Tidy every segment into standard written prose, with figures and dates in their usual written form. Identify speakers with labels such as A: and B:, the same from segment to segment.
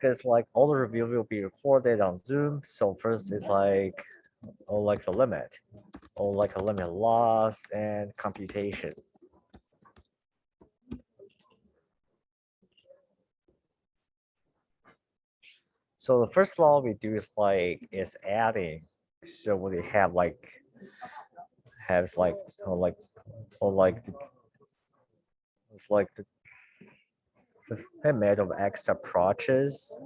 A: because like all the review will be recorded on Zoom. So first is like, oh, like the limit, or like a limit loss and computation. So the first law we do is adding. So we have like has like or like it's like the limit of x approaches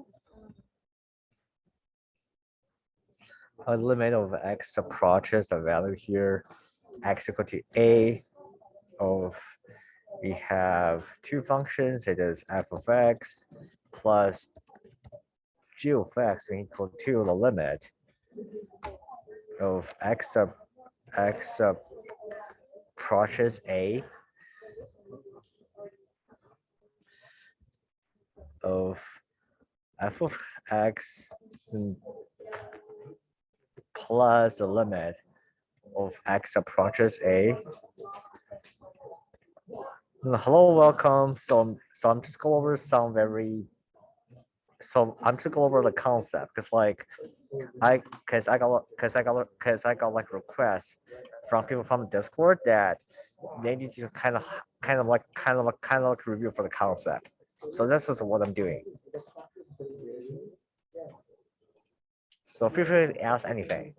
A: a limit of x approaches the value here x equal to a of we have two functions. It is f of x plus g of x equal to the limit of x approaches a of f of x plus the limit of x approaches a. Hello, welcome. I'm just go over some very. So I'm just go over the concept because like I got like requests from people from Discord that they need to kind of like review for the concept. So this is what I'm doing. So feel free to ask anything.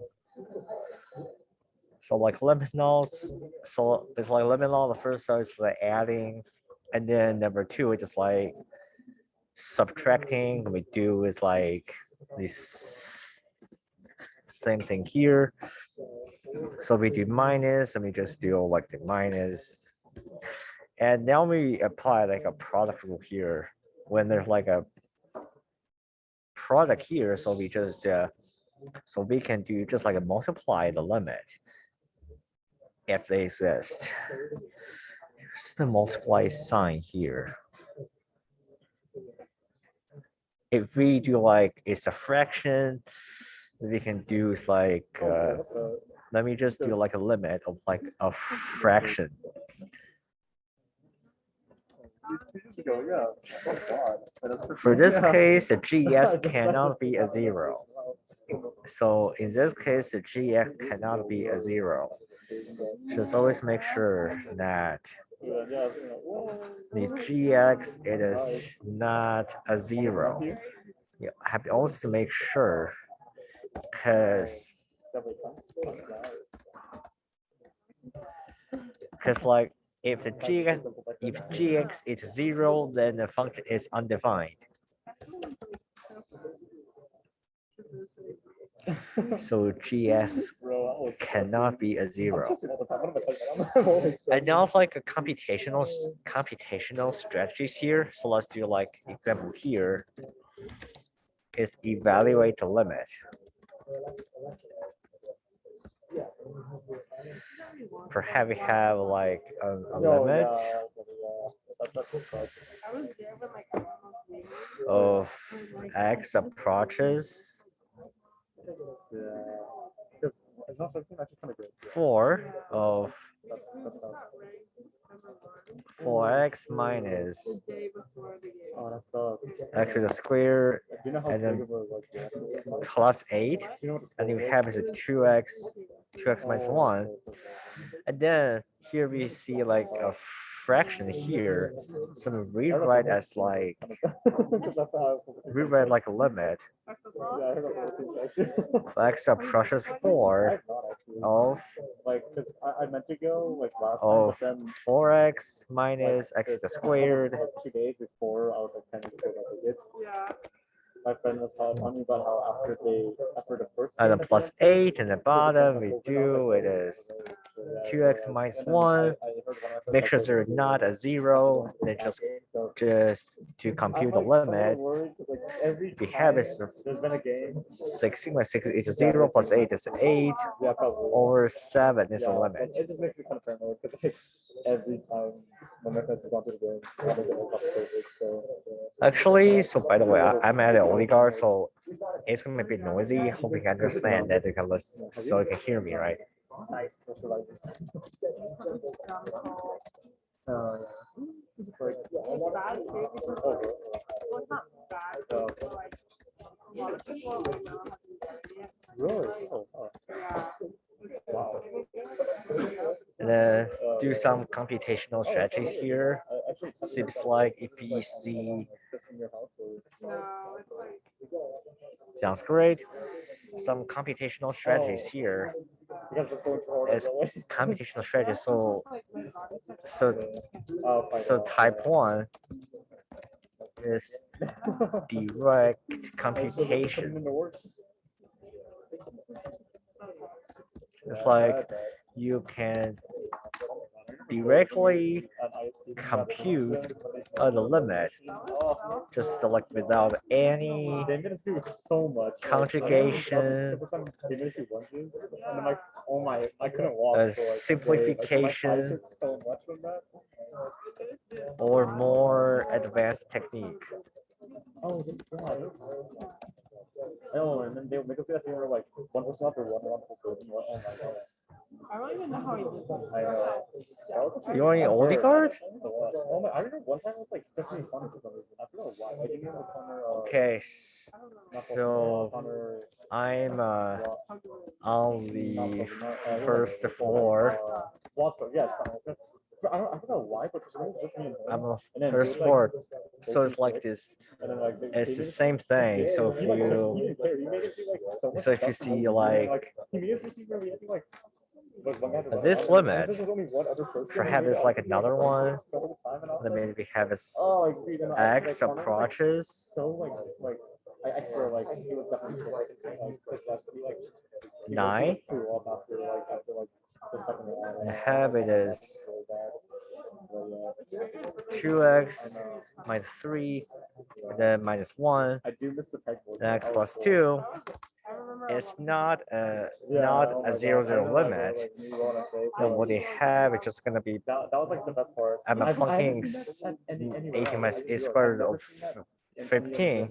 A: So like liminals, so it's like liminal. The first is like adding, and then number two is just like subtracting. We do is like this same thing here. So we do minus, and we just do like the minus, and now we apply like a product rule here when there's like a product here. So we just so we can do just like a multiply the limit if they exist. Here's the multiply sign here. If we do like it's a fraction, we can do is like let me just do like a limit of like a fraction. For this case, the GS cannot be a zero. So in this case, the GX cannot be a zero. Just always make sure that the GX it is not a zero. You have to also make sure because like if the GX is zero, then the function is undefined. So GS cannot be a zero. And now it's like a computational strategies here. So let's do like example here is evaluate the limit. Perhaps we have like a limit of x approaches 4 of 4x minus x to the square and then plus 8, and you have is a 2x minus 1, and then here we see like a fraction here, so we rewrite as like rewrite like a limit x approaches 4 of 4x minus x to the squared.
B: 2 days before I was like my friend was telling me about how after the first
A: And then plus 8 in the bottom, we do it is 2x minus 1. Make sure they're not a 0. Then just to compute the limit, we have is 16 minus 6 is a 0 plus 8 is 8 over 7 is a limit.
B: It just makes me kind of paranoid because every time when my friends have gone through the game,
A: Actually, so by the way, I'm at an oligarch, so it's gonna be a bit noisy. Hope you can understand that you can listen, so you can hear me, right?
B: Nice. like, really? Oh, wow.
A: And then do some computational strategies here. Seems like if you see, sounds great. Some computational strategies here. As computational strategies, so type 1 is direct computation. It's like you can directly compute the limit, just like without any conjugation, simplification, or more advanced technique.
B: Oh, and then they'll make us see that scene where like one person after one for good. Oh my god.
C: I don't even know how he did that.
B: I know.
A: You want any oldie card?
B: Oh my, I remember one time it was like just me Connor for some reason. I forgot why. I think it was Connor.
A: Okay,
B: not
A: so
B: Connor.
A: I'm on the first floor.
B: Watson, yes. I forgot why, but for some reason just me and
A: I'm
B: him.
A: on
B: And then
A: first
B: they would,
A: floor,
B: like,
A: so it's like this.
B: And then like
A: It's the same thing. So if you see like this limit, perhaps it's like another one. Then maybe we have is x approaches
B: I swear like he was definitely like
A: 9. And have it is 2x minus 3, and then minus 1,
B: I do miss the pegboard.
A: and x plus 2. It's not a 0 limit. Then what they have is just gonna be
B: That was like the best part.
A: I'm plunking 18 minus a squared of 15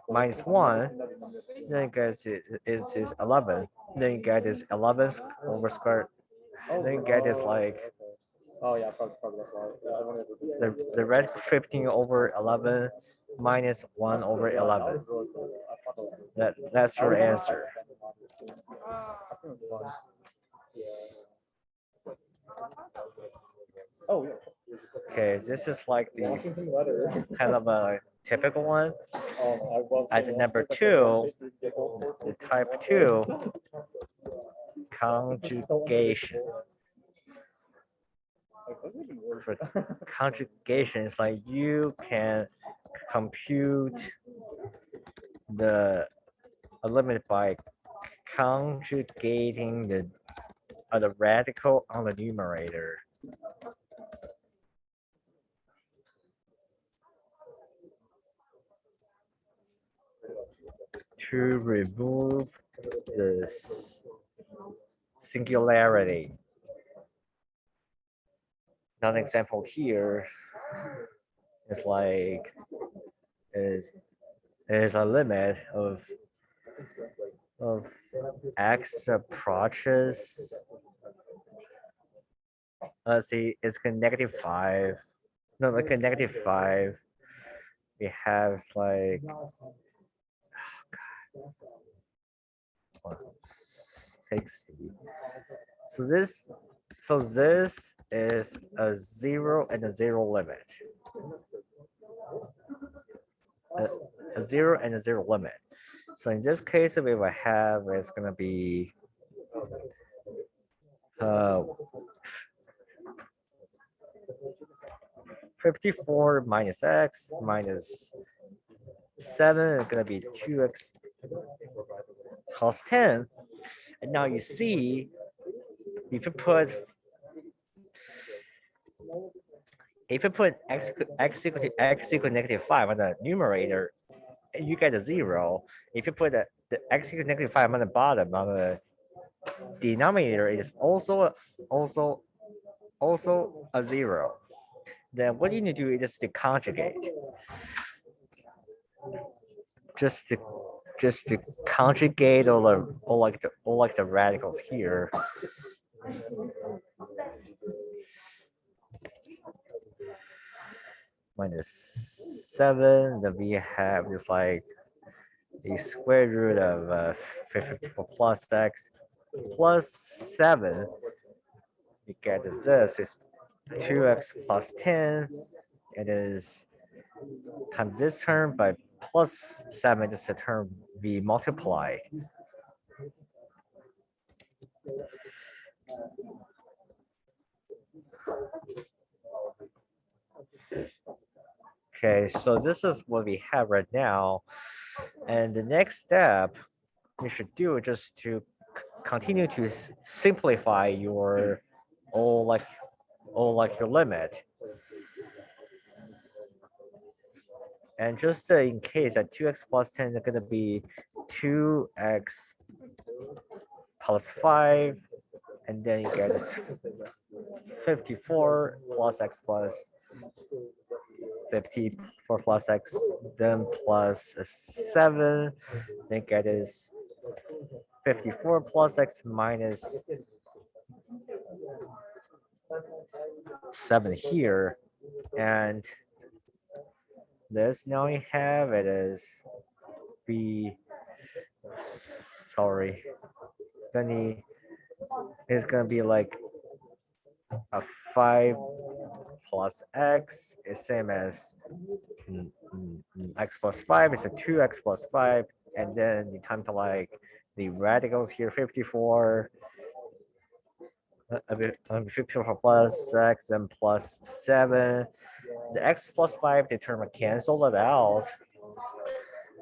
A: minus 1. Then you get is 11. Then you get is 11 over square. Then you get is like
B: Oh yeah, probably that's why. Yeah, I wanted to
A: the red 15 over 11 minus 1 over 11. That's your answer.
B: Oh yeah.
A: Okay, this is like the kind of a typical one. At the number 2, the type 2 conjugation. For conjugation, it's like you can compute the limit by conjugating the radical on the numerator. To remove the singularity. Another example here is like is a limit of x approaches. Let's see, it's -5. No, like a -5. We have like 60. So this is a 0 and a 0 limit. A 0 and a 0 limit. So in this case, if I have, it's gonna be 54 minus x minus 7 is gonna be 2x cos 10. And now you see, if you put x equal -5 on the numerator, you get a 0. If you put the x equal -5 on the bottom, on the denominator, it is also a 0. Then what you need to do is just to conjugate. Just to conjugate all like the radicals here. minus 7. Then we have is like the square root of 54 plus x plus 7. You get this is 2x plus 10. It is times this term by plus 7 is the term we multiply. Okay, so this is what we have right now. And the next step you should do just to continue to simplify your like your limit. And just in case that 2x plus 10 is going to be 2x plus 5, and then you get 54 plus x plus 54 plus x, then plus 7, then get is 54 plus x minus 7 here. And this now we have it is then it's gonna be like a 5 plus x is same as x plus 5 is a 2x plus 5, and then you time to like the radicals here 54 54 plus x and plus 7. The x plus 5 the term cancel it out.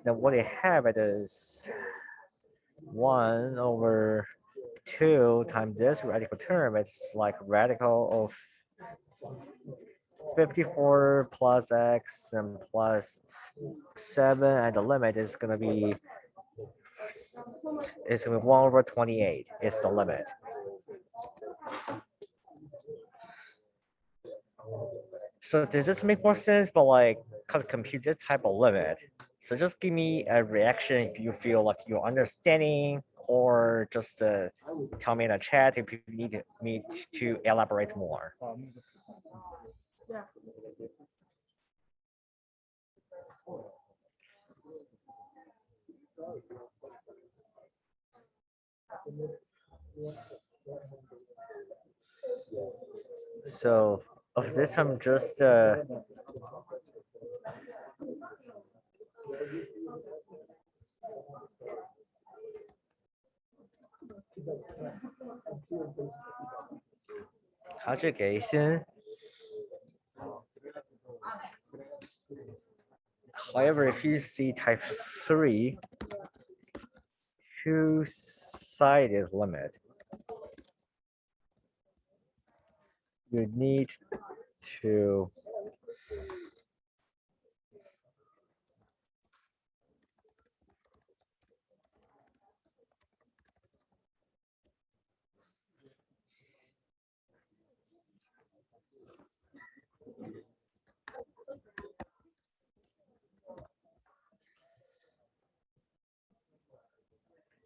A: Then what you have it is 1 over 2 times this radical term. It's like radical of 54 plus x and plus 7, and the limit is going to be 1 over 28 is the limit. So does this make more sense? But like compute this type of limit. So just give me a reaction if you feel like you're understanding, or just tell me in the chat if you need me to elaborate more.
C: Yeah.
A: So of this, I'm just conjugation. However, if you see type 3, two-sided limit, you need to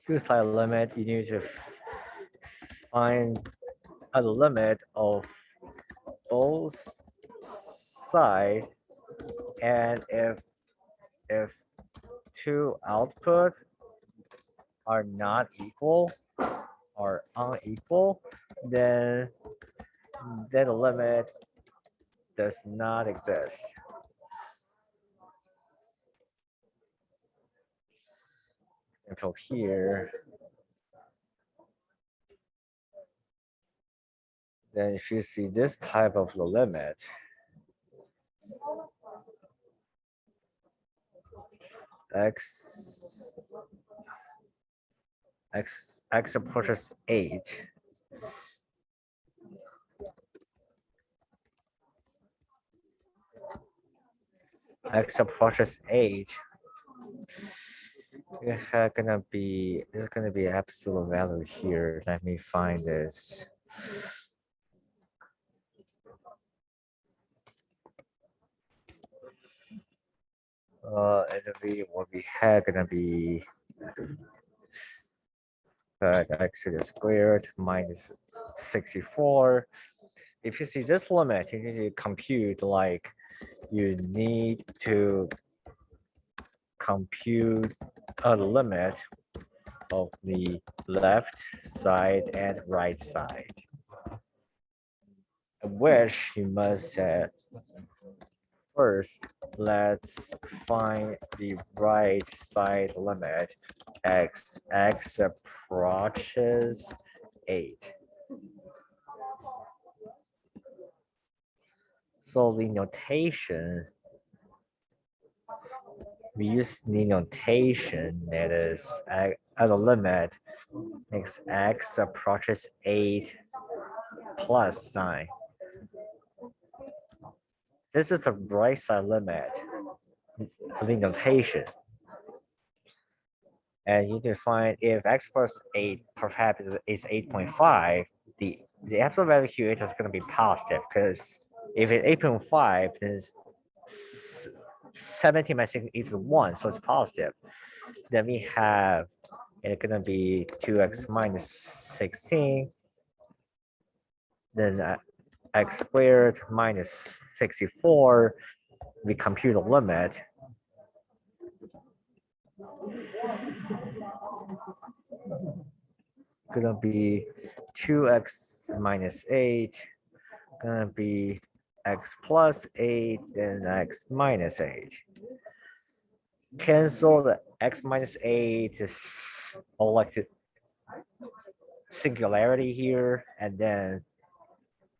A: two-sided limit, you need to find a limit of both sides, and if two output are not equal or unequal, then the limit does not exist. Example here. Then if you see this type of the limit, x approaches 8, x approaches 8, there's gonna be absolute value here. Let me find this. And what we had gonna be x to the squared minus 64. if you see this limit, you need to compute like you need to compute a limit of the left side and right side, which you must first let's find the right side limit x approaches 8. So the notation, we use the notation that is at the limit x approaches 8 plus sign. This is the right side limit, the notation. And you define if x plus 8 perhaps is 8.5, the absolute value here is going to be positive because if it's 8.5, then 17 minus 6 is 1, so it's positive. Then we have it's going to be 2x minus 16, then x squared minus 64. We compute the limit. Gonna be 2x minus 8, gonna be x plus 8, then x minus 8. Cancel the x minus 8 is elected singularity here, and then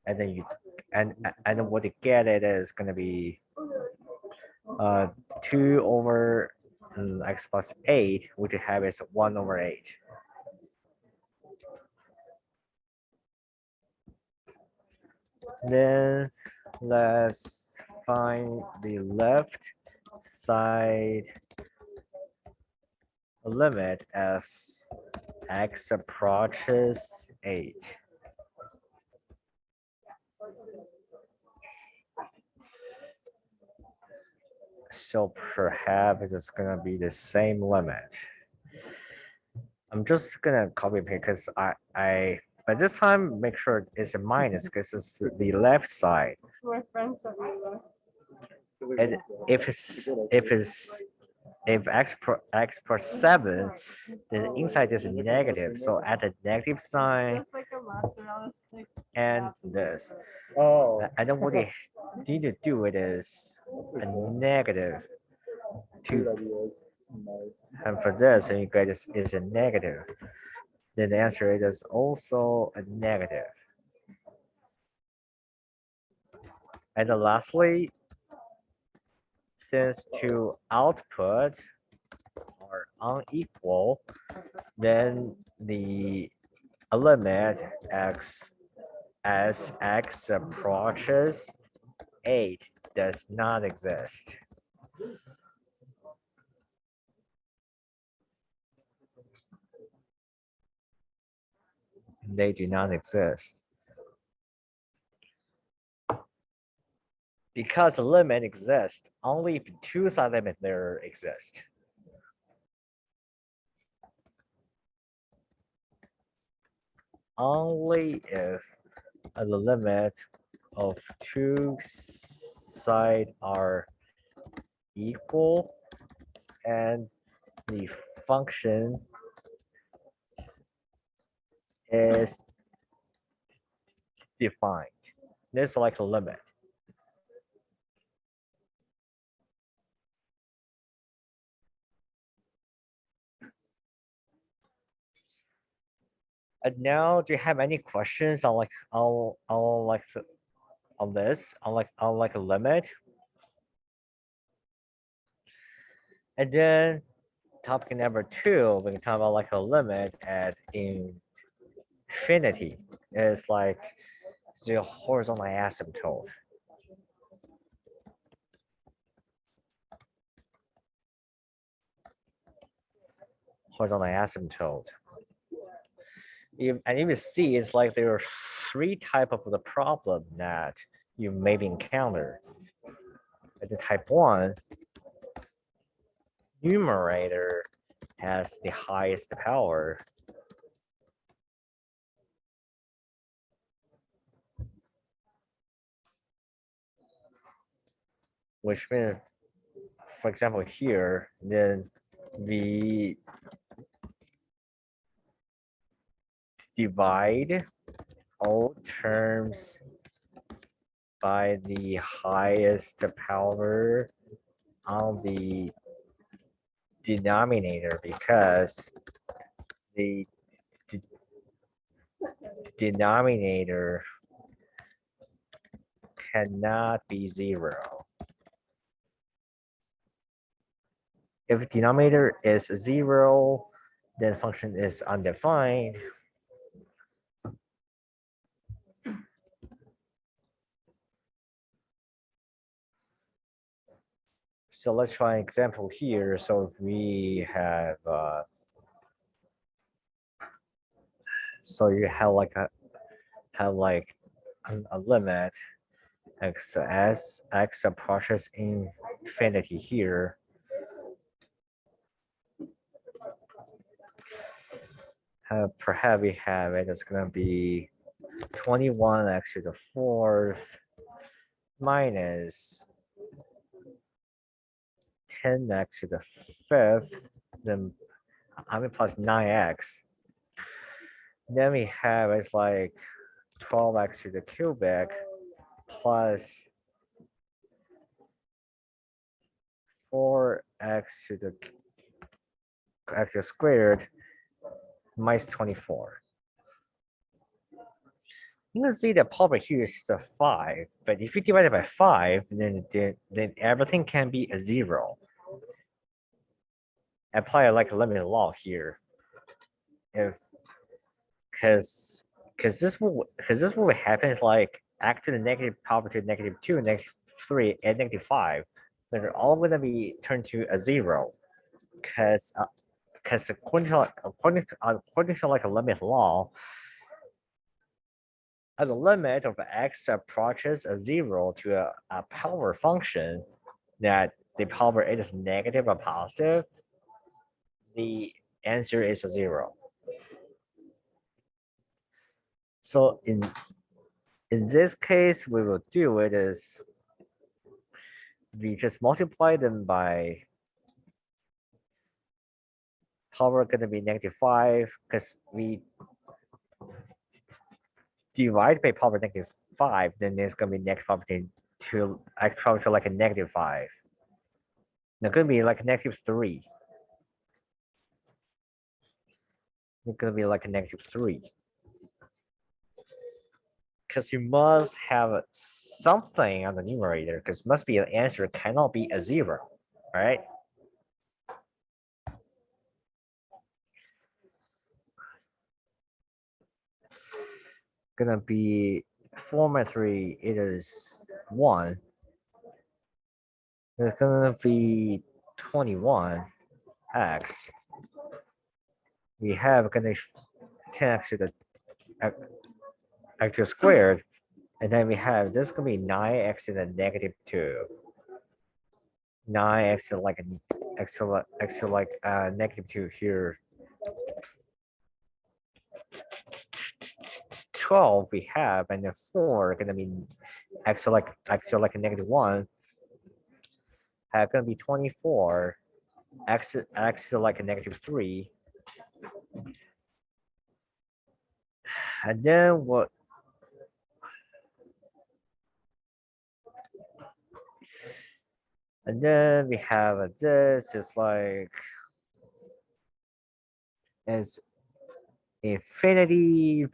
A: you and what you get it is gonna be 2 over x plus 8, which you have is 1 over 8. Then let's find the left side limit as x approaches 8. So perhaps it's gonna be the same limit. I'm just gonna copy it because but this time make sure it's a minus because it's the left side.
C: My friends said we
A: And if x plus 7, then inside is negative. So add the negative sign
C: It's like a mozzarella stick.
A: and this.
B: Oh,
A: And then what you need to do it is a negative
B: good
A: 2.
B: ideas. Nice.
A: And for this, and you get is a negative. Then the answer is also a negative. And then lastly, since two output are unequal, then the limit x as x approaches 8 does not exist. They do not exist. Because the limit exists, only if two side limit there exist. Only if the limit of two sides are equal and the function is defined. This is like a limit. And now, do you have any questions on on this, on like a limit? And then topic number 2, we can talk about like a limit at infinity. It's like the horizontal asymptote. Horizontal asymptote. And you will see it's like there are 3 types of the problem that you maybe encounter. At the type 1, numerator has the highest power. which means, for example, here, then we divide all terms by the highest power on the denominator because the denominator cannot be 0. If denominator is 0, then function is undefined. So let's try an example here. So if we have, so you have like a limit x as x approaches infinity here. Perhaps we have it is going to be 21x to the 4th minus 10x to the 5th, then plus 9x. Then we have it's like 12x to the cubic plus 4x to the x squared minus 24. You can see the power here is a 5, but if you divide it by 5, then everything can be a 0. Apply like a limited law here. If because this will happen is like act to the negative power to -2, -3, and -5. They're all gonna be turned to a 0. Because according to like a limit law, as the limit of x approaches a 0 to a power function that the power is negative or positive, the answer is a 0. So in this case, we will do it is we just multiply them by power going to be -5 because we divide by power -5, then it's going to be next power to x power to like a -5. Now going to be like a -3. It's going to be like a -3. Because you must have something on the numerator because must be an answer cannot be a 0, right? Gonna be 4 minus 3, it is 1. It's gonna be 21x. We have gonna 10x to the x squared, and then we have this gonna be 9x to the -2. 9x to like an extra like -2 here. 12 we have, and then 4 gonna be x to like a -1. Gonna be 24 x to like a -3. And then what? And then we have this is like as infinity.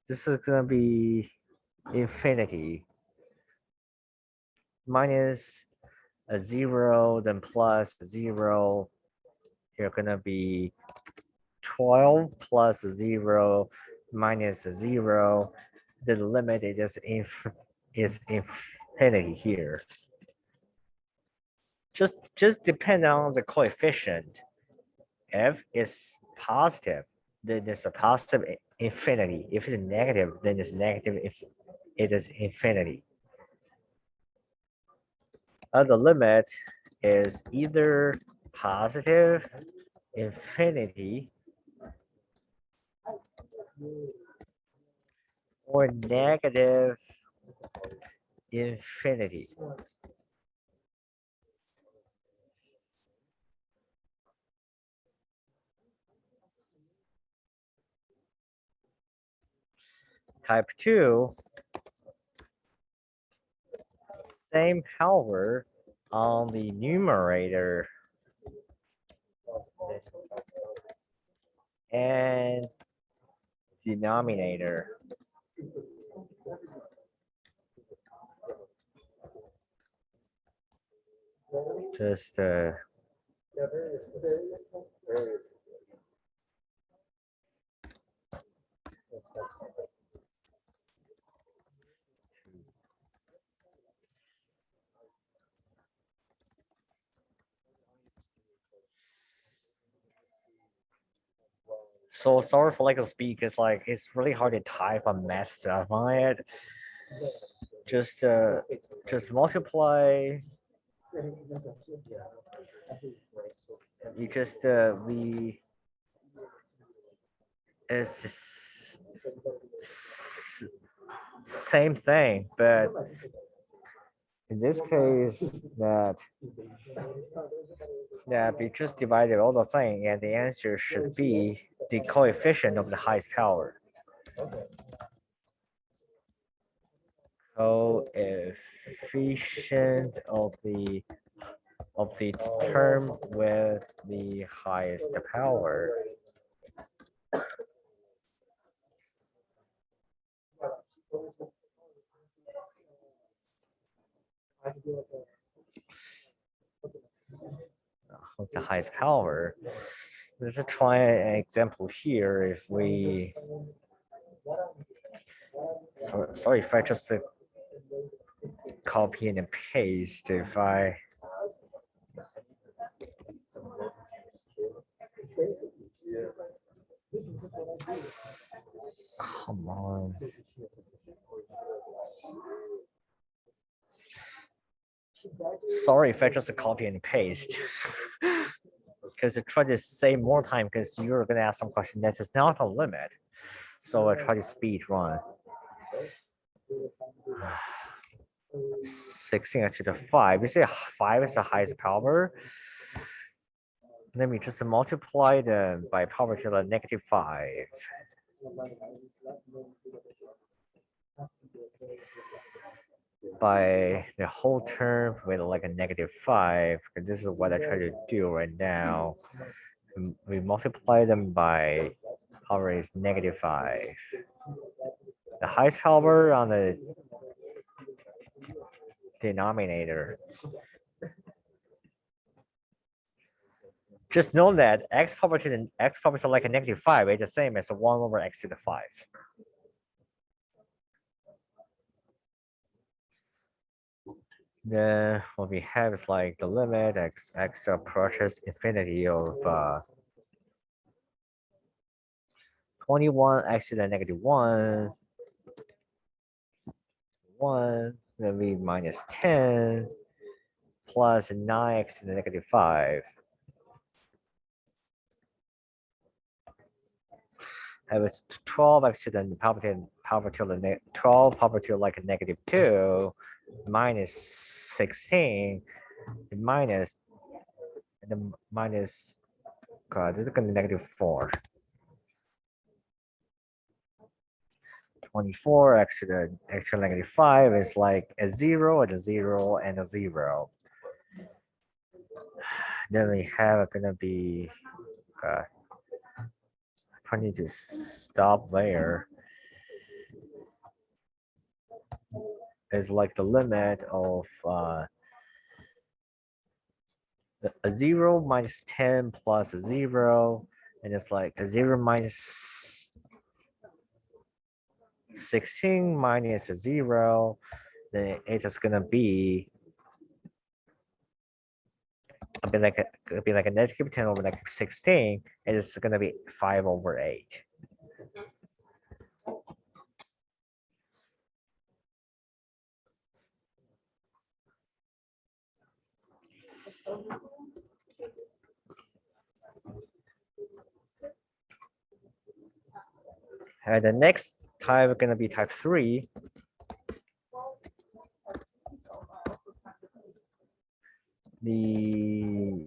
A: This is gonna be infinity minus a 0, then plus 0. You're gonna be 12 plus 0 minus 0. The limit is infinity here. Just depend on the coefficient. If it's positive, then it's a positive infinity. If it's negative, then it's negative if it is infinity. The limit is either positive infinity or negative infinity. Type 2, same power on the numerator and denominator. Just so sorry for like the speed, because like it's really hard to type on math stuff on it. Just multiply. You just we it's just same thing, but in this case that we just divided all the thing, and the answer should be the coefficient of the highest power. Coefficient of the term with the highest power. What's the highest power? Let's try an example here. If we, sorry if I just copy and paste. If I come on. Sorry if I just copy and paste. Because I try to save more time, because you're gonna ask some question that is not a limit. So I try to speed run. 16 to the 5. You say 5 is the highest power. Let me just multiply them by power to the -5. By the whole term with like a -5, because this is what I try to do right now. We multiply them by power is -5. The highest power on the denominator. Just know that x power to like a -5 is the same as 1 over x to the 5. Then what we have is like the limit x approaches infinity of 21 x to the -1, 1, then we minus 10 plus 9x to the -5. Have a 12x to the power to the 12 power to like a -2 minus 16 minus and then minus, God, this is going to be -4. 24x to the extra -5 is like a 0 and a 0 and a 0. Then we have gonna be I need to stop there. Is like the limit of a 0 minus 10 plus a 0, and it's like a 0 minus 16 minus a 0, then it is gonna be a bit like a negative 10 over like 16. It is gonna be 5 over 8. And the next type is gonna be type 3. the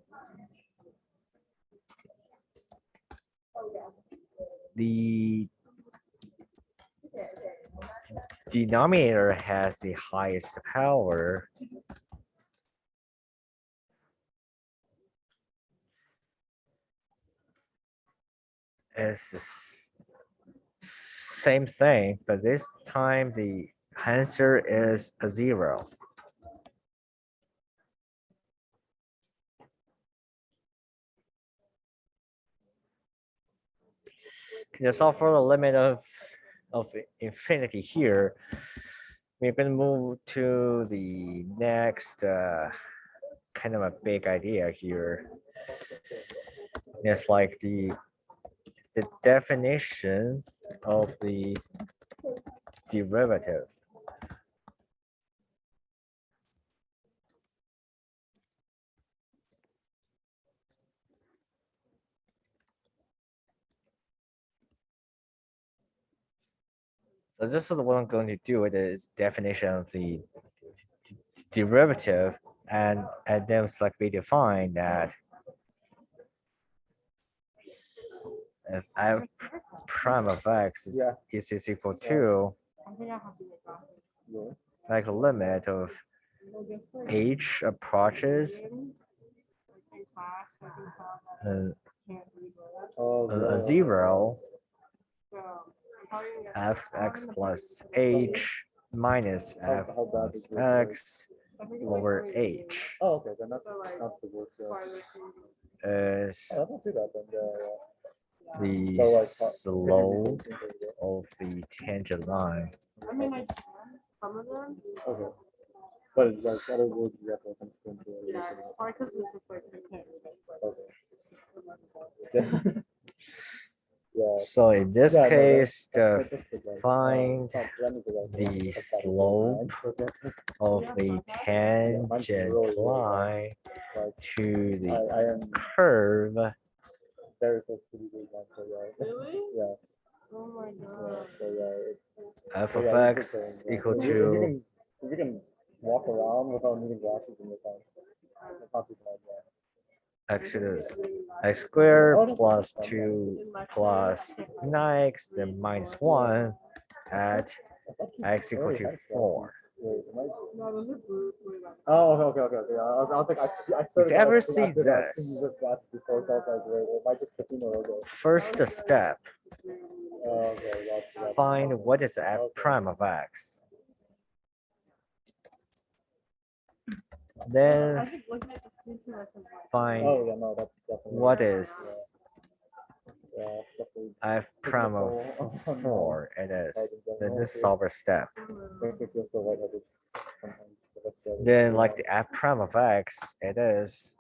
A: denominator has the highest power. It's the same thing, but this time the answer is a 0. Can you solve for the limit of infinity here? We're going to move to the next kind of a big idea here. It's like the definition of the derivative. So this is what I'm going to do. It is definition of the derivative, and then it's like we define that if f prime of x is equal to like a limit of h approaches a 0 fx plus h minus f plus x over h
B: Oh, okay, then that's not the worst.
A: is
B: Oh, that's not too bad then.
A: the
B: So, like,
A: slope of the tangent line.
C: I mean, I can, some of them.
B: Okay. But it's like other words you have to consider.
C: Yeah, or because it's just like, I can't.
B: Okay. Yeah.
A: So in this
B: Yeah, no,
A: case,
B: that's just like,
A: find
B: that means like,
A: the
B: that's about
A: slope
B: 9%.
A: of the tangent line
B: Like,
A: to the
B: I am
A: curve
B: very close to the green line, so yeah.
C: Really?
B: Yeah.
C: Oh my god.
B: So yeah.
A: f
B: So,
A: of
B: yeah, you
A: x
B: can say,
A: equal
B: if
A: to
B: you can walk around without needing glasses in your phone. It's not too bad, yeah.
A: x is x squared plus 2 plus 9x then minus 1 at x equal to 4.
B: Wait, am I?
C: No, those are blue.
B: Oh, okay. Yeah, I was like, I started.
A: If you ever
B: I
A: see
B: I've seen
A: this,
B: this glasses before, so I was like, wait, it might just be more logo.
A: first step,
B: Okay, gotcha.
A: find what is f prime of x. Then
C: I think looking at the screen too much is like,
A: find
B: Oh yeah, no, that's definitely.
A: what is
B: Yeah, that's definitely.
A: f prime of 4. It is. Then this is our step.
B: Makes me feel so lightheaded sometimes, but that's the-
A: Then like the f prime of x, it is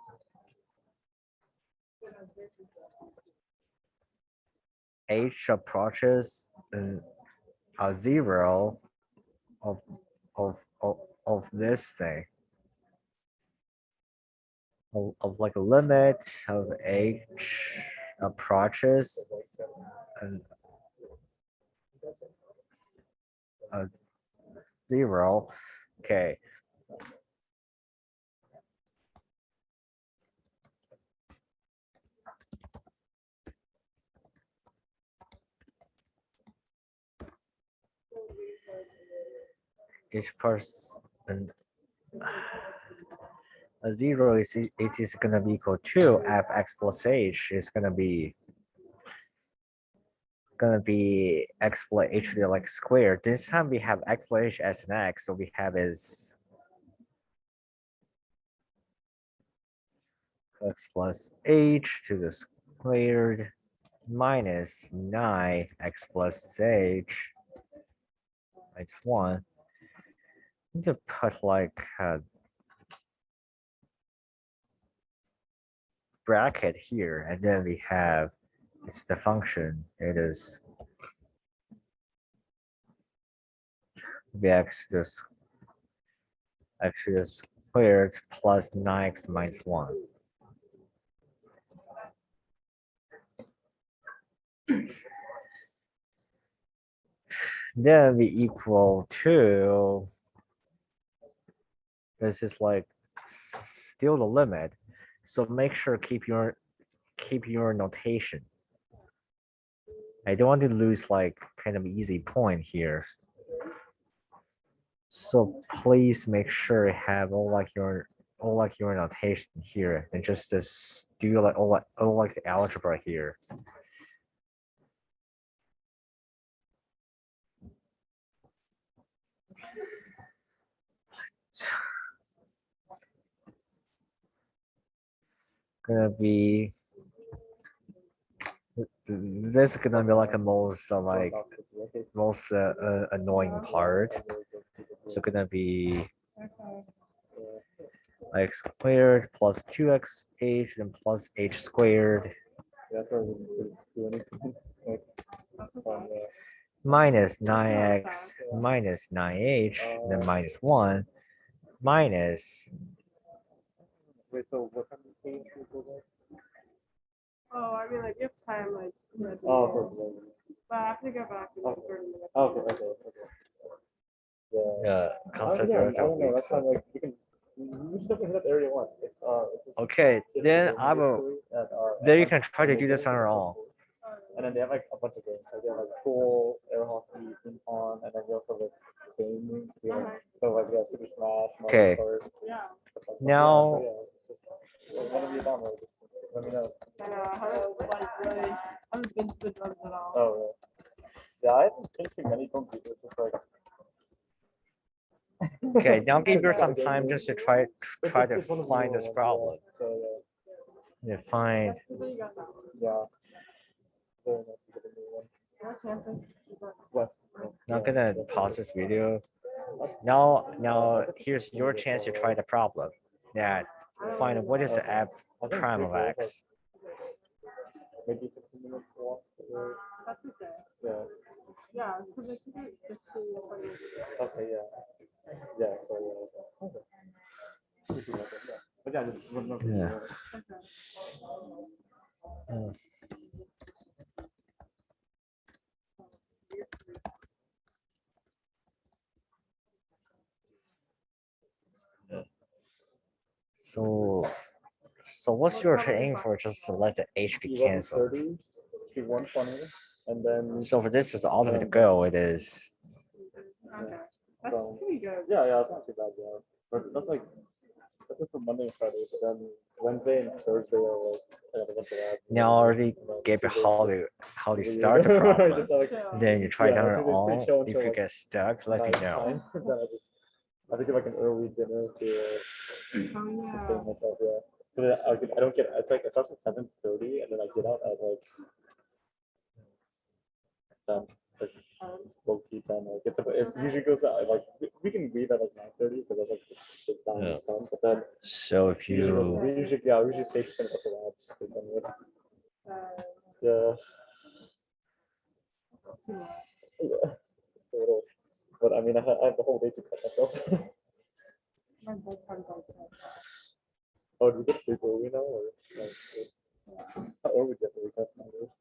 A: h approaches a 0 of this thing. Of like a limit of h approaches and a 0. Okay. Each person a 0 is it is gonna be equal to fx plus h is gonna be x plus h to the like squared. This time we have x plus h as an x, so we have is x plus h to the squared minus 9x plus h minus 1. I need to put like a bracket here, and then we have it's the function. It is x to the squared plus 9x minus 1. Then we equal to this is like still the limit. So make sure keep your notation. I don't want to lose like kind of easy point here. So please make sure you have all like your notation here and just do like all like the algebra here. Gonna be this is gonna be like a most annoying part. So gonna be x squared plus 2x h and plus h squared minus 9x minus 9h then minus 1 minus
B: Wait, so what time do you say?
C: Oh, I mean, like, if time, like,
B: Oh,
C: but I have to go back in like 30 minutes.
B: okay.
A: yeah constant
B: I
A: derivative
B: don't know.
A: weak,
B: That's
A: so-
B: kind of like you should definitely hit up area one. It's
A: Okay, then I will. Then you can try to do this on your own.
B: And then they have like a bunch of games. So they have like pool, air hockey, ping pong, and then they also have like gaming. So like yeah, Super Smash. Mario
A: Okay.
B: Kart,
C: Yeah.
B: stuff like that.
A: Now-
B: Yeah, so yeah, just whenever you're down there, just let me know.
C: I know, I haven't, like, really, I haven't been to the drugs at all.
B: Oh yeah. I haven't been to many computers. Just like
A: Okay, now give her some time just to try
B: It's
A: to
B: one of the
A: find
B: newer
A: this
B: ones,
A: problem.
B: yeah. So
A: You find
C: That's the thing you got that one.
B: yeah. Very nice to get a new one.
C: What campus is that?
B: West.
A: not gonna pause this video. Now here's your chance to try the problem. That find what is the app prime of x.
B: Maybe 15 minutes walk.
C: That's okay.
B: Yeah.
C: Yeah, it's because I took it 15 to 20 minutes ago.
B: Okay. Yeah. Yeah. So yeah. Okay. We do that, yeah. But yeah, just remember.
A: Yeah.
C: Okay.
A: So what's your aim for? Just to let the h be canceled.
B: 30 to 120, and then
A: So for this is the ultimate goal. It is
C: Okay. That's pretty good.
B: yeah, it's not too bad, yeah. But that's just for Monday and Friday. But then Wednesday and Thursday are like I got a bunch of labs.
A: now already get how to start the problem. Then you try it on your own. If you get stuck, let me know.
B: I have to get like an early dinner to
C: Oh,
B: sustain
C: yeah.
B: myself. Yeah, because I don't get. It's like it starts at 7:30, and then I get out at like 10. Like, low key 10. Like it usually goes out like we can leave at like 9:30 because that's like the time
A: Yeah.
B: is done. But then
A: So if you
B: we usually stay to finish up the labs. to be done with. Yeah. Yeah. But I mean, I have the whole day to cut myself.
C: My bedtime goes up.
B: Oh, do we get sleep early now? Or like, how early do we cut nowadays?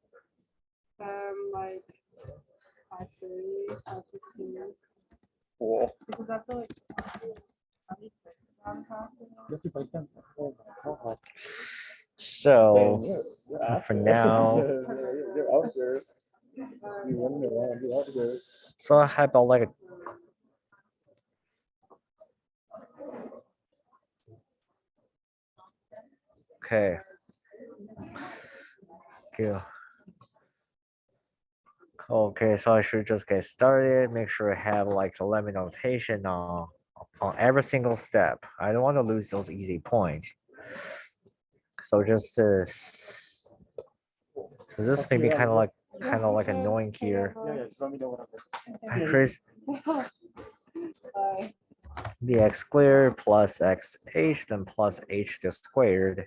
C: Like 5:30, 5:15.
B: Cool.
C: Because I feel like around class, you know?
B: Yes, if I can. Oh my god.
A: so
B: You're out
A: for
B: there.
A: now-
B: You're out there. You're running around. You're out there.
A: so how about like okay. Cool. Okay, so I should just get started. Make sure I have like the limit notation on every single step. I don't want to lose those easy points. So just so this may be kind of like annoying here.
B: Yeah, just let me know whenever.
A: Chris,
C: Bye.
A: bx squared plus xh then plus h to squared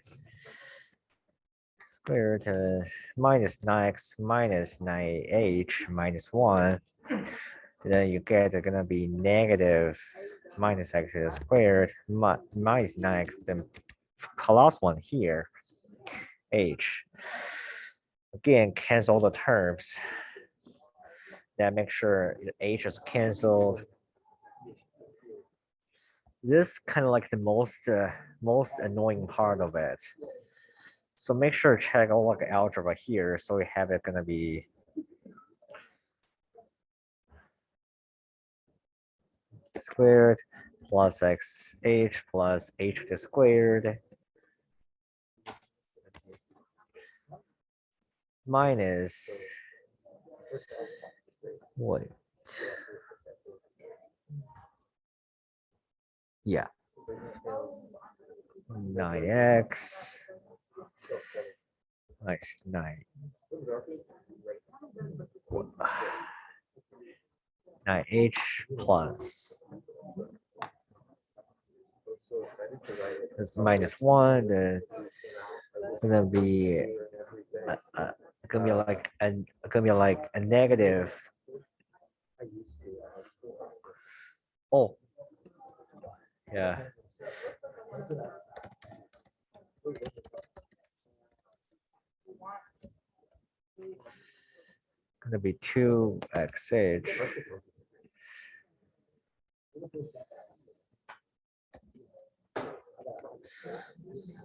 A: minus 9x minus 9h minus 1. Then you get gonna be negative minus x to the squared minus 9x, then plus 1 here, h. Again, cancel the terms. That make sure the h is canceled. This kind of like the most annoying part of it. So make sure to check all like algebra here. So we have it gonna be squared plus xh plus h to the squared minus what? Yeah, 9x minus 9. 9h plus it's minus 1, then gonna be gonna be like a negative. Oh, yeah. Gonna be 2xh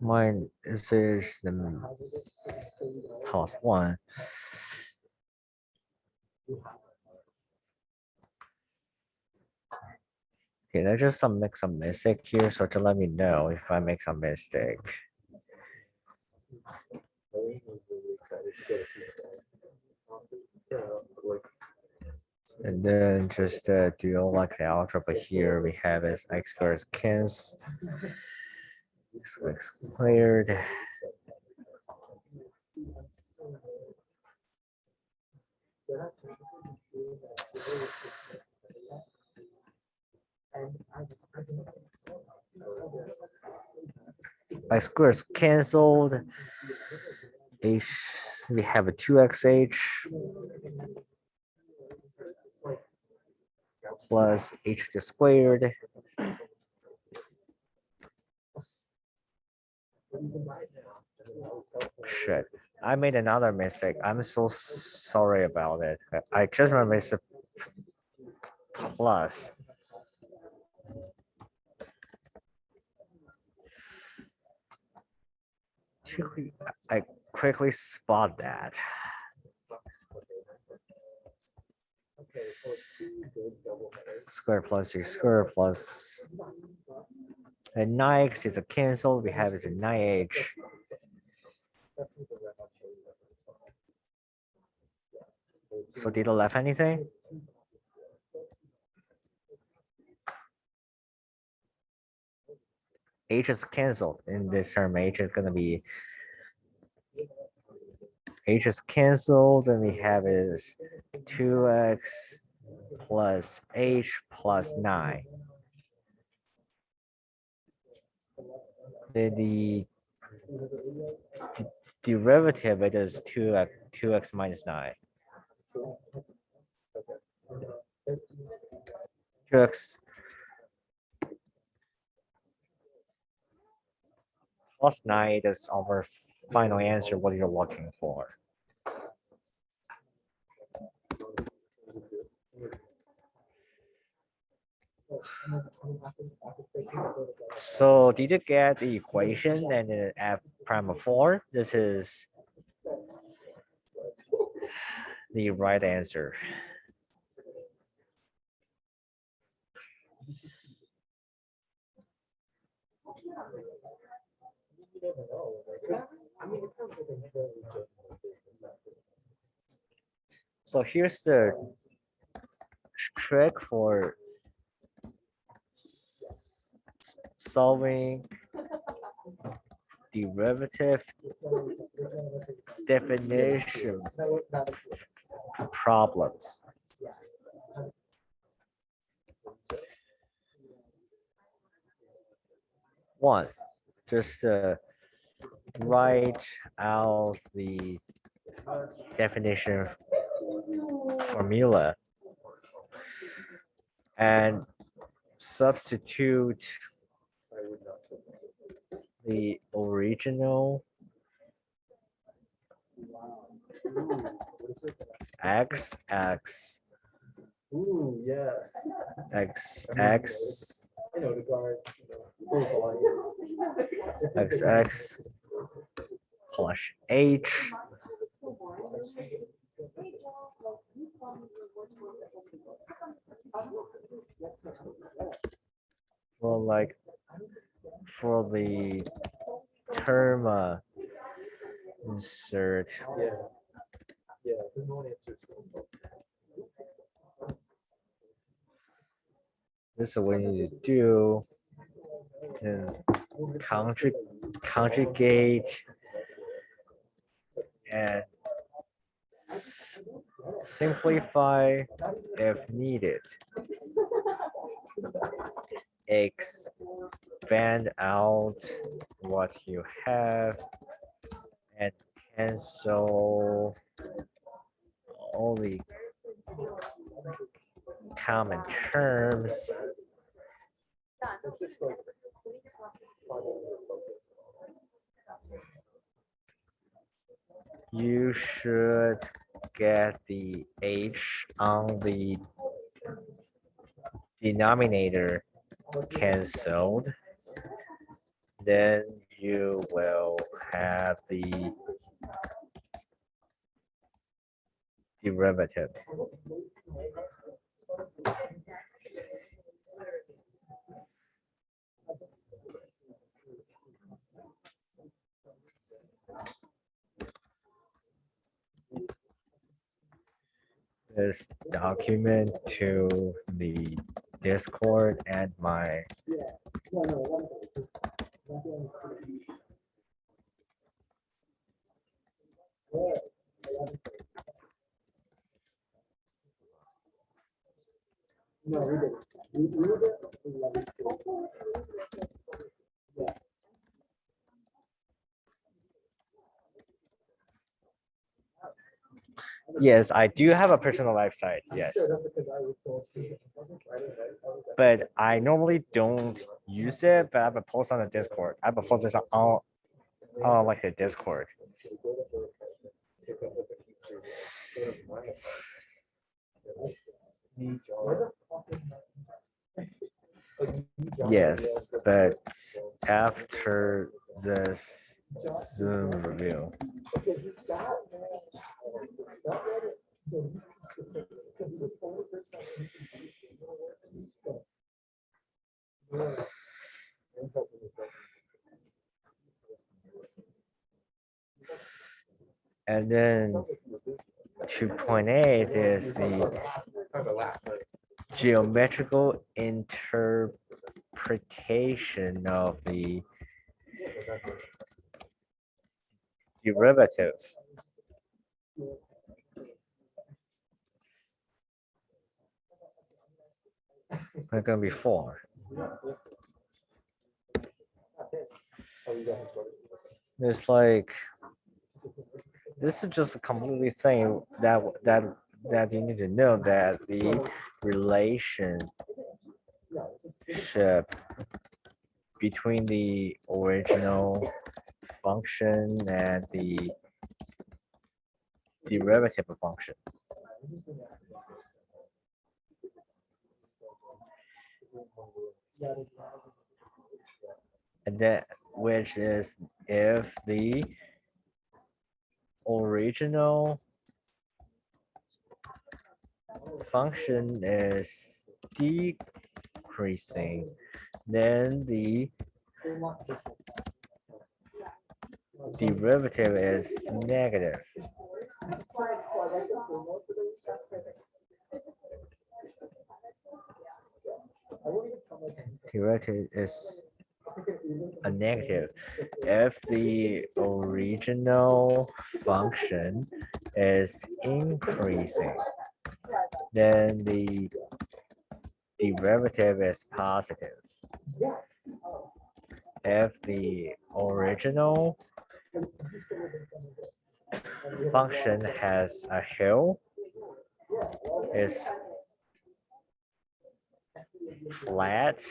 A: mine is the plus 1. Okay, I just make some mistake here, so to let me know if I make some mistake. And then just do all like the algebra here. We have is x squared cancel x squared. X squared is canceled. H, we have a 2xh plus h to the squared. Shit, I made another mistake. I'm so sorry about it. I just remember plus. I quickly spot that. Square plus x square plus and 9x is a cancel. We have is a 9h. So did I left anything? H is canceled in this term. H is gonna be H is canceled, and we have is 2x plus h plus 9. The derivative it is 2x minus 9. 2x plus 9 is our final answer, what you're looking for. So did you get the equation and the f prime of 4? This is the right answer. So here's the trick for solving derivative definition problems. One, just write out the definition formula and substitute the original x
B: regard, full volume.
A: xx plus h for like for the term insert
B: Yeah. Yeah, because no one answers.
A: this is what you need to do and conjugate and simplify if needed. Expand out what you have and cancel all the common terms. You should get the h on the denominator cancelled. Then you will have the derivative. This document to the Discord and my
B: No, we did. We did it.
A: yes, I do have a personal website. Yes, but I normally don't use it. But I have a post on the Discord. I have a post this on like the Discord. Yes, but after this Zoom review. And then 2.8 is the geometrical interpretation of the derivative. It's gonna be 4. It's like this is just a completely thing that you need to know that the relationship between the original function and the derivative function. And that which is if the original function is decreasing, then the derivative is negative. Derivative is a negative if the original function is increasing, then the derivative is positive. If the original function has a hill, is flat,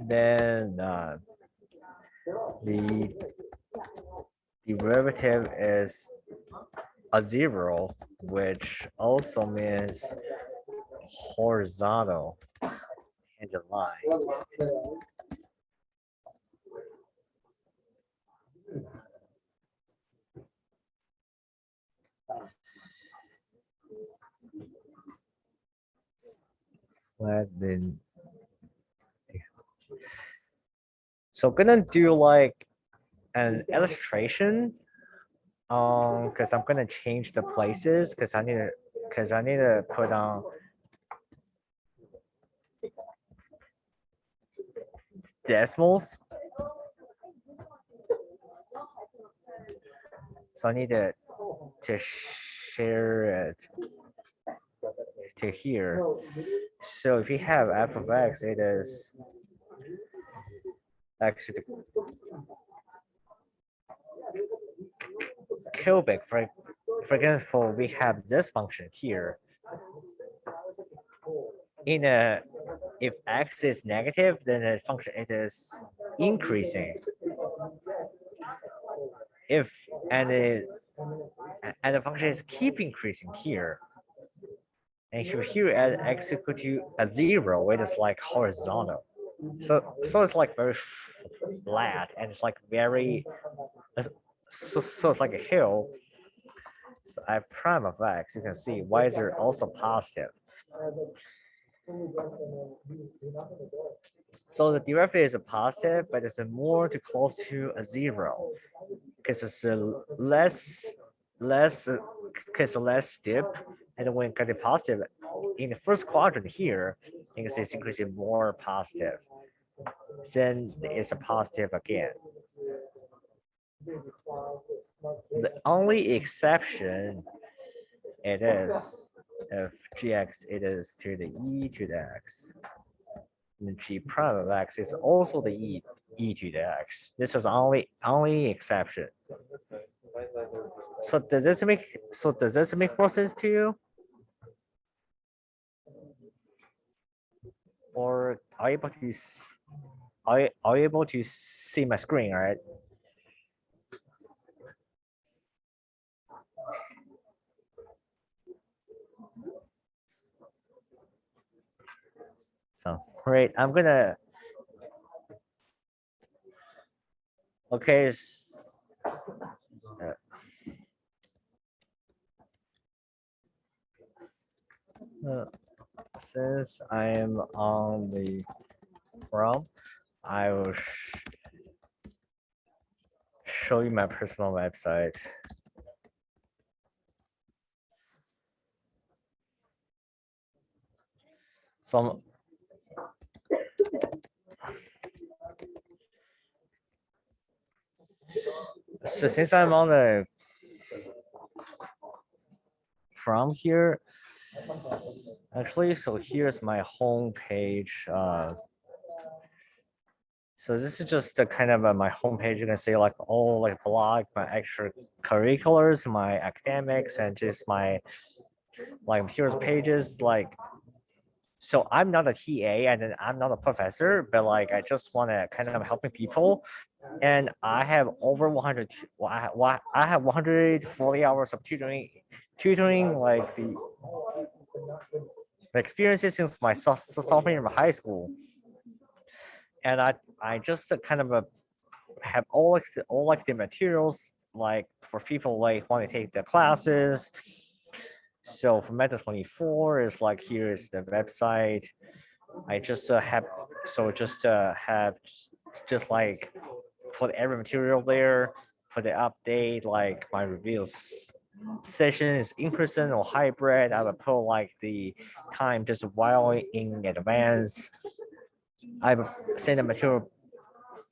A: then the derivative is a 0, which also means horizontal. tangent line. Then so gonna do like an illustration because I'm gonna change the places because I need to put on decimals. So I need to share it to here. So if you have f of x, it is x to the cubic. For example, we have this function here. If x is negative, then the function it is increasing. If and the function is keep increasing here. And if here at x equal to a 0, it is like horizontal. So it's like very flat and it's like very so it's like a hill. So I have prime of x, you can see y is also positive. So the derivative is a positive, but it's more too close to a 0 because it's less steep, and when it got a positive in the first quadrant here, you can see it's increasing more positive. Then it's a positive again. The only exception it is if gx it is to the e to the x. And g prime of x is also the e to the x. This is only exception. So does this make more sense to you? Or are you able to are you able to see my screen, right? So great, I'm gonna okay. Since I am on the forum, I will show you my personal website. So since I'm on the from here, actually, so here's my home page. So this is just a kind of my homepage. You can see like all like blog, my extracurriculars, my academics, and just my like materials pages. Like, so I'm not a TA and then I'm not a professor, but like I just want to kind of helping people. And I have over 100. I have 140 hours of tutoring like the experiences since my sophomore year of high school. And I just kind of have all like the materials like for people like want to take the classes. So for Meta 24 is like here is the website. I just have just like put every material there for the update, like my reviews session is in person or hybrid. I will put like the time just while in advance. I will send the material.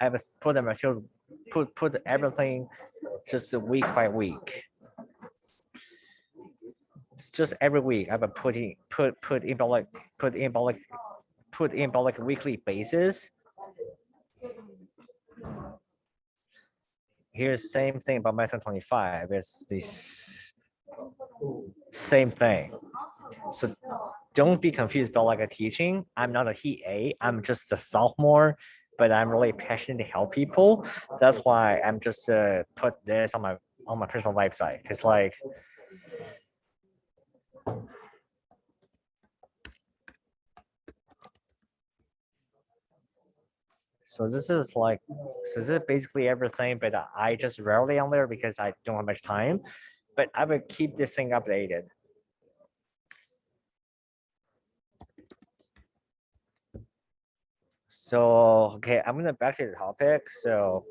A: I will put the material, put everything just week by week. It's just every week I will put in like a weekly basis. Here's the same thing about Meta 25. It's this same thing. So don't be confused about like a teaching. I'm not a TA. I'm just a sophomore, but I'm really passionate to help people. That's why I'm just put this on my personal website. It's like So this is like, so this is basically everything, but I just rarely on there because I don't have much time, but I will keep this thing updated. So, okay, I'm gonna back to the topic. So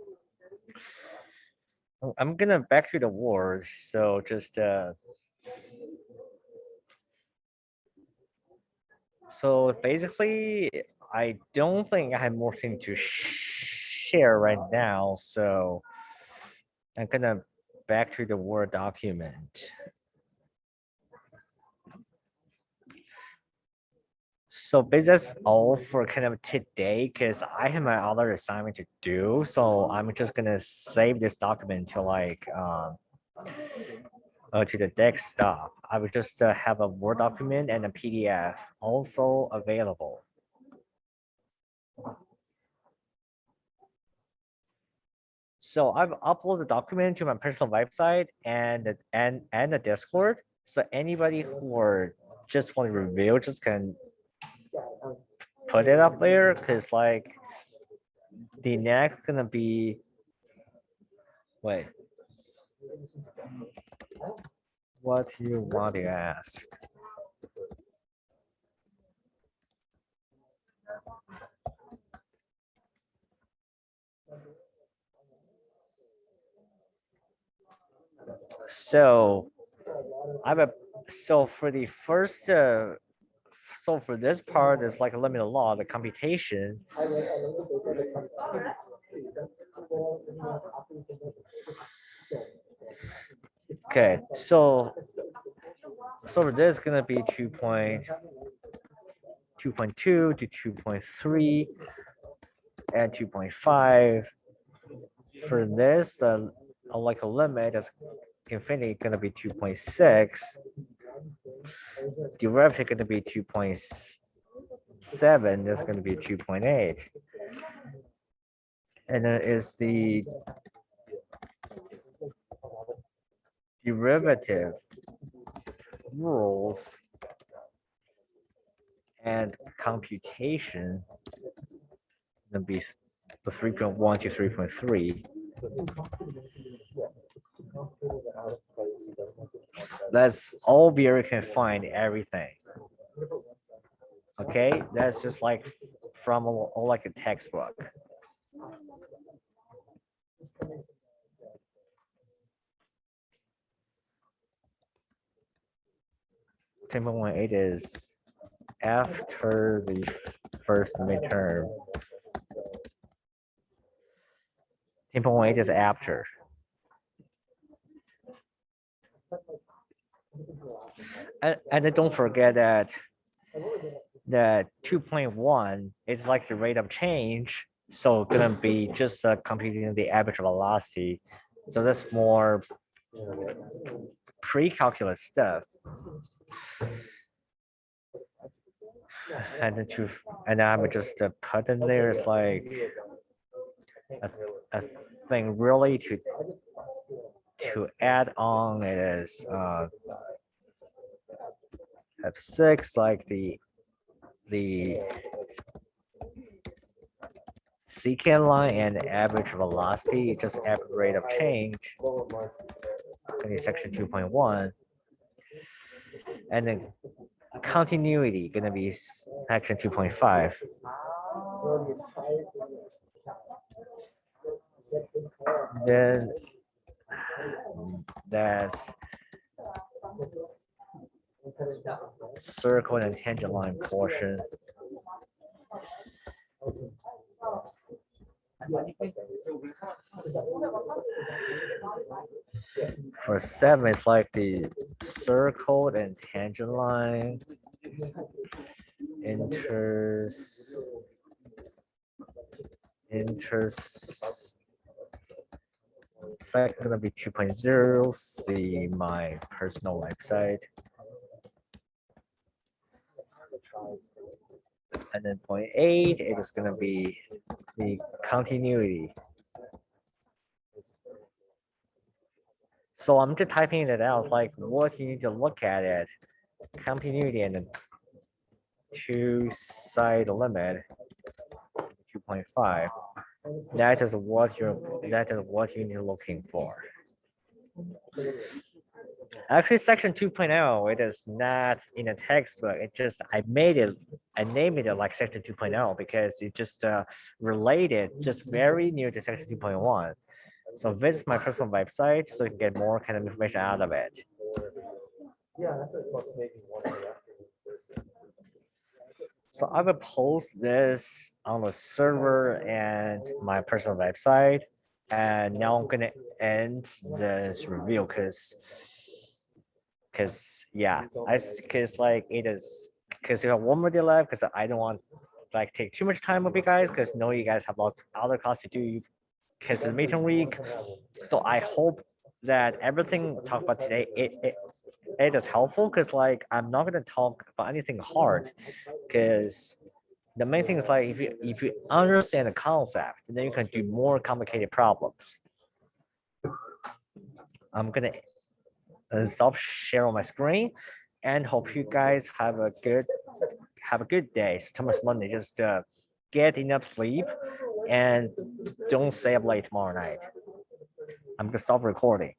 A: I'm gonna back to the word. So just, so basically, I don't think I have more thing to share right now. So I'm gonna back to the Word document. So basically that's all for kind of today because I have my other assignment to do. So I'm just gonna save this document to like to the desktop. I would just have a Word document and a PDF also available. So I've uploaded the document to my personal website and the Discord. So anybody who are just want to review just can put it up there because like the next gonna be, wait, what do you want to ask? So so for the first so for this part is like a limited law, the computation. Okay, so for this gonna be 2.2 to 2.3 and 2.5. For this, the like a limit is infinity gonna be 2.6. Derivative gonna be 2.7. That's gonna be 2.8. And then is the derivative rules and computation gonna be the 3.1 to 3.3. That's all where you can find everything. Okay, that's just like from all like a textbook. Table 1.8 is after the first midterm. Table 1.8 is after. And then don't forget that the 2.1 is like the rate of change. So gonna be just computing the average velocity. So that's more pre-calculus stuff. And then I would just put in there is like a thing really to add on is F6, like the secant line and average velocity, just average rate of change. In section 2.1, and then continuity gonna be section 2.5. Then that's circle and tangent line portion. For 7, it's like the circle and tangent line enters second gonna be 2.0. See my personal website. And then 0.8, it is gonna be the continuity. So I'm just typing it out, like what you need to look at it. Continuity and then two-side limit, 2.5. That is what you're looking for. Actually, section 2.0, it is not in a textbook. It just I named it like section 2.0 because it just related, just very new to section 2.1. So visit my personal website so you can get more kind of information out of it. So I will post this on the server and my personal website. And now I'm gonna end this review because yeah, because like it is because you have one more day left because I don't want like take too much time with you guys because know you guys have lots of other classes to do because it's midterm week. So I hope that everything talked about today it is helpful because like I'm not gonna talk about anything hard because the main thing is like if you understand the concept, then you can do more complicated problems. I'm gonna stop sharing my screen and hope you guys have a good day. So tomorrow's Monday. Just get enough sleep and don't stay up late tomorrow night. I'm gonna stop recording.